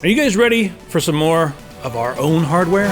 Are you guys ready for some more of our own hardware?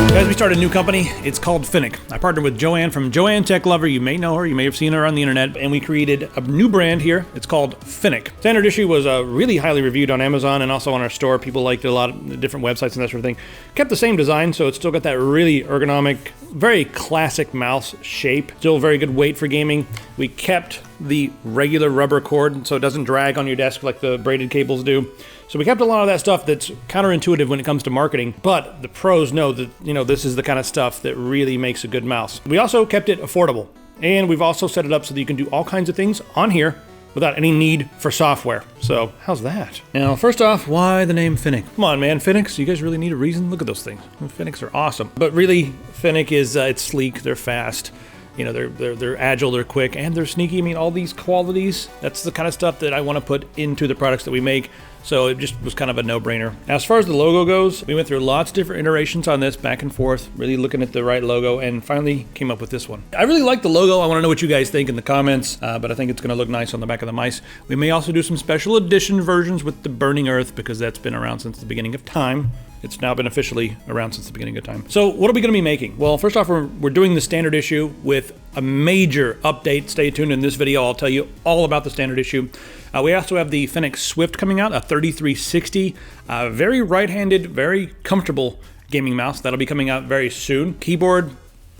Guys, we started a new company. It's called Fenek. I partnered with Joanne from Joanne Tech Lover. You may know her. You may have seen her on the internet. And we created a new brand here. It's called Fenek. Standard Issue was really highly reviewed on Amazon and also on our store. People liked it a lot of different websites and that sort of thing. Kept the same design, so it's still got that really ergonomic, very classic mouse shape. Still very good weight for gaming. We kept the regular rubber cord so it doesn't drag on your desk like the braided cables do. So we kept a lot of that stuff that's counterintuitive when it comes to marketing, but the pros know that, this is the kind of stuff that really makes a good mouse. We also kept it affordable, and we've also set it up so that you can do all kinds of things on here without any need for software. So how's that? Now, first off, why the name Fenek? Come on, man, Feneks, you guys really need a reason? Look at those things. Feneks are awesome. But really, Fenek is, it's sleek, they're fast. They're agile, they're quick, and they're sneaky. I mean, all these qualities, that's the kind of stuff that I want to put into the products that we make. So it just was kind of a no-brainer. Now, as far as the logo goes, we went through lots of different iterations on this, back and forth, really looking at the right logo, and finally came up with this one. I really like the logo. I want to know what you guys think in the comments, but I think it's going to look nice on the back of the mice. We may also do some special edition versions with the burning earth, because that's been around since the beginning of time. It's now been officially around since the beginning of time. So what are we going to be making? Well, first off, we're doing the standard issue with a major update. Stay tuned in this video. I'll tell you all about the standard issue. We also have the Fenek Swift coming out, a 3360, very right-handed, very comfortable gaming mouse. That'll be coming out very soon. Keyboard,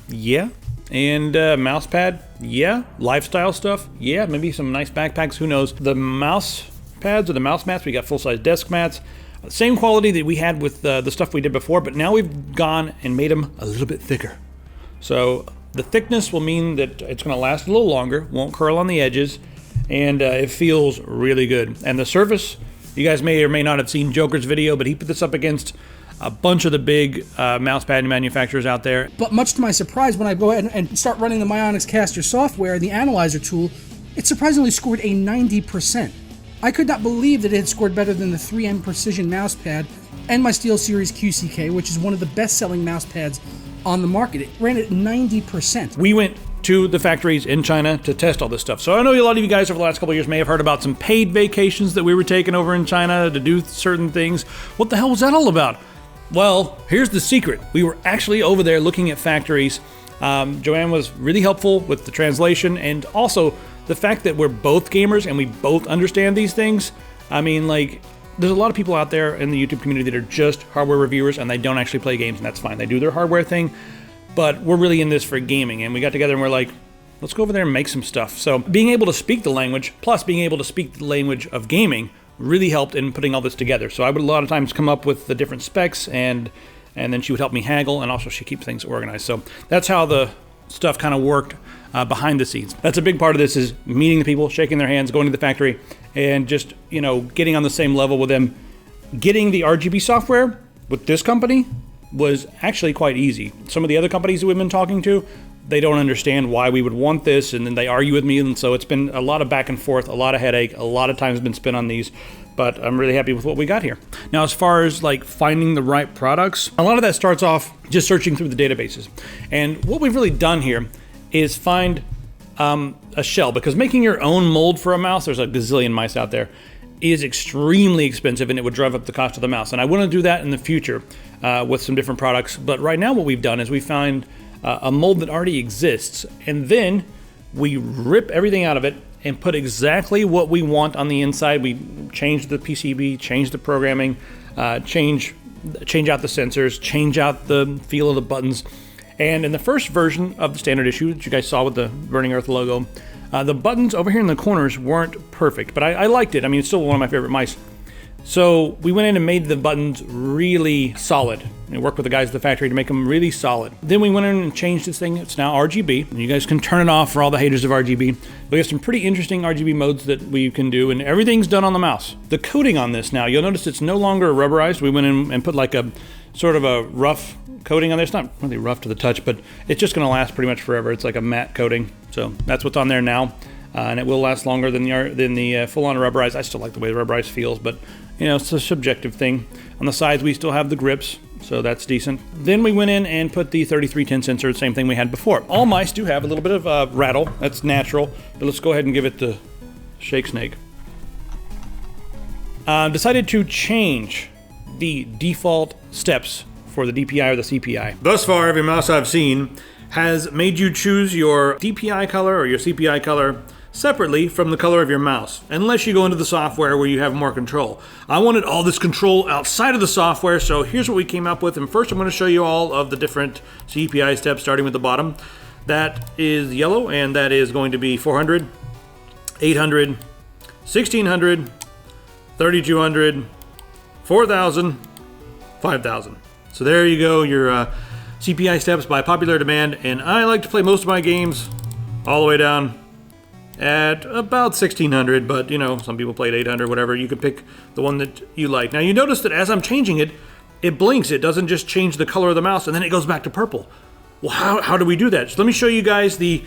yeah. And mouse pad, yeah. Lifestyle stuff, yeah. Maybe some nice backpacks, who knows. The mouse pads or the mouse mats, we got full-size desk mats. Same quality that we had with the stuff we did before, but now we've gone and made them a little bit thicker. So the thickness will mean that it's going to last a little longer, won't curl on the edges, and it feels really good. And the surface, you guys may or may not have seen Joker's video, but he put this up against a bunch of the big mouse pad manufacturers out there. But much to my surprise, when I go ahead and start running the Myonix Caster software, the analyzer tool, it surprisingly scored a 90%. I could not believe that it had scored better than the 3M Precision mousepad and my SteelSeries QCK, which is one of the best-selling mousepads on the market. It ran at 90%. We went to the factories in China to test all this stuff. So I know a lot of you guys over the last couple of years may have heard about some paid vacations that we were taking over in China to do certain things. What the hell was that all about? Well, here's the secret. We were actually over there looking at factories. Joanne was really helpful with the translation, and also the fact that we're both gamers and we both understand these things. I mean, like, there's a lot of people out there in the YouTube community that are just hardware reviewers and they don't actually play games, and that's fine. They do their hardware thing, but we're really in this for gaming, and we got together and we're like, let's go over there and make some stuff. So being able to speak the language, plus being able to speak the language of gaming, really helped in putting all this together. So I would a lot of times come up with the different specs, and then she would help me haggle, and also she keeps things organized. So that's how the stuff kind of worked behind the scenes. That's a big part of this, is meeting the people, shaking their hands, going to the factory, and just, getting on the same level with them. Getting the RGB software with this company was actually quite easy. Some of the other companies that we've been talking to, they don't understand why we would want this, and then they argue with me, and so it's been a lot of back and forth, a lot of headache, a lot of time's been spent on these, but I'm really happy with what we got here. Now, as far as like finding the right products, a lot of that starts off just searching through the databases. And what we've really done here is find a shell, because making your own mold for a mouse, there's a gazillion mice out there, is extremely expensive, and it would drive up the cost of the mouse. And I want to do that in the future with some different products. But right now what we've done is we found a mold that already exists, and then we rip everything out of it and put exactly what we want on the inside. We change the PCB, change the programming, change out the sensors, change out the feel of the buttons. And in the first version of the standard issue that you guys saw with the Burning Earth logo, the buttons over here in the corners weren't perfect, but I liked it. I mean, it's still one of my favorite mice. So we went in and made the buttons really solid. We worked with the guys at the factory to make them really solid. Then we went in and changed this thing. It's now RGB. And you guys can turn it off for all the haters of RGB. We have some pretty interesting RGB modes that we can do, and everything's done on the mouse. The coating on this now, you'll notice it's no longer rubberized. We went in and put like a sort of a rough coating on there. It's not really rough to the touch, but it's just gonna last pretty much forever. It's like a matte coating. So that's what's on there now. And it will last longer than the full-on rubberized. I still like the way the rubberized feels, but it's a subjective thing. On the sides, we still have the grips, so that's decent. Then we went in and put the 3310 sensor, the same thing we had before. All mice do have a little bit of rattle. That's natural, but let's go ahead and give it the shake snake. decided to change the default steps for the DPI or the CPI. Thus far, every mouse I've seen has made you choose your DPI color or your CPI color separately from the color of your mouse, unless you go into the software where you have more control. I wanted all this control outside of the software, so here's what we came up with. And first I'm going to show you all of the different CPI steps, starting with the bottom. That is yellow, and that is going to be 400, 800, 1600, 3200, 4000, 5000. So there you go, your CPI steps by popular demand, and I like to play most of my games all the way down at about 1600, but you know, some people play at 800, whatever. You can pick the one that you like. Now you notice that as I'm changing it, it blinks. It doesn't just change the color of the mouse and then it goes back to purple. Well, how do we do that? So let me show you guys the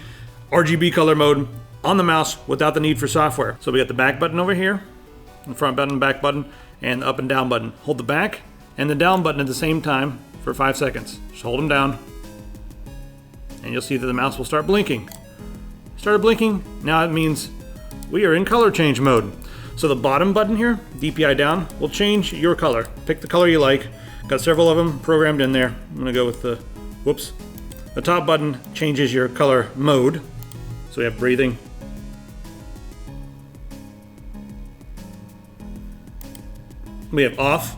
RGB color mode on the mouse without the need for software. So we got the back button over here, the front button, back button, and the up and down button. Hold the back and the down button at the same time for 5 seconds. Just hold them down and you'll see that the mouse will start blinking. Started blinking, now it means we are in color change mode. So the bottom button here, DPI down, will change your color. Pick the color you like. Got several of them programmed in there. I'm gonna go with the, whoops. The top button changes your color mode. So we have breathing. We have off.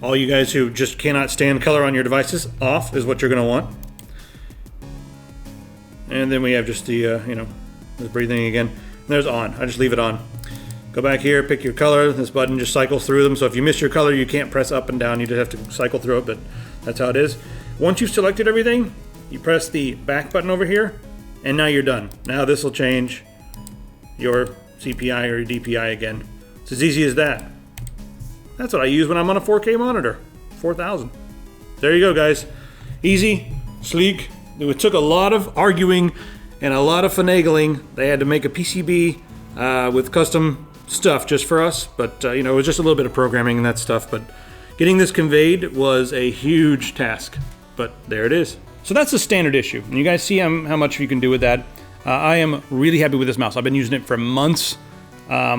All you guys who just cannot stand color on your devices, off is what you're gonna want. And then we have just the, the breathing again. And there's on. I just leave it on. Go back here, pick your color. This button just cycles through them. So if you miss your color, you can't press up and down. You just have to cycle through it, but that's how it is. Once you've selected everything, you press the back button over here, and now you're done. Now this will change your CPI or your DPI again. It's as easy as that. That's what I use when I'm on a 4K monitor. 4000. There you go, guys. Easy, sleek. It took a lot of arguing and a lot of finagling. They had to make a PCB with custom stuff just for us, but it was just a little bit of programming and that stuff. But getting this conveyed was a huge task. But there it is. So that's the standard issue, and you guys see how much you can do with that. I am really happy with this mouse. I've been using it for months. I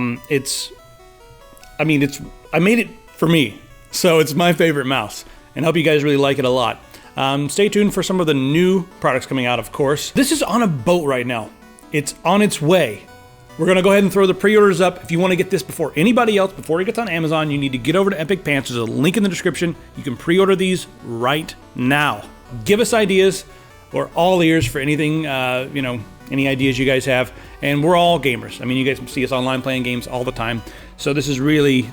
made it for me, so it's my favorite mouse, and I hope you guys really like it a lot. Stay tuned for some of the new products coming out, of course. This is on a boat right now. It's on its way. We're gonna go ahead and throw the pre-orders up. If you wanna get this before anybody else, before it gets on Amazon, you need to get over to Epic Pants. There's a link in the description. You can pre-order these right now. Give us ideas. We're all ears for anything, any ideas you guys have. And we're all gamers. I mean, you guys see us online playing games all the time. So this is really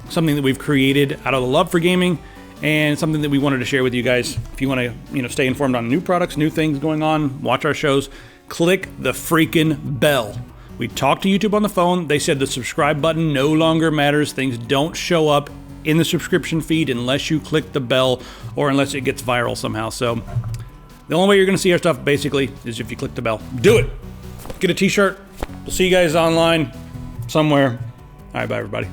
something that we've created out of the love for gaming, and something that we wanted to share with you guys. If you want to, stay informed on new products, new things going on, watch our shows, click the freaking bell. We talked to YouTube on the phone. They said the subscribe button no longer matters. Things don't show up in the subscription feed unless you click the bell or unless it gets viral somehow. So the only way you're going to see our stuff basically is if you click the bell. Do it. Get a t-shirt. We'll see you guys online somewhere. All right, bye everybody.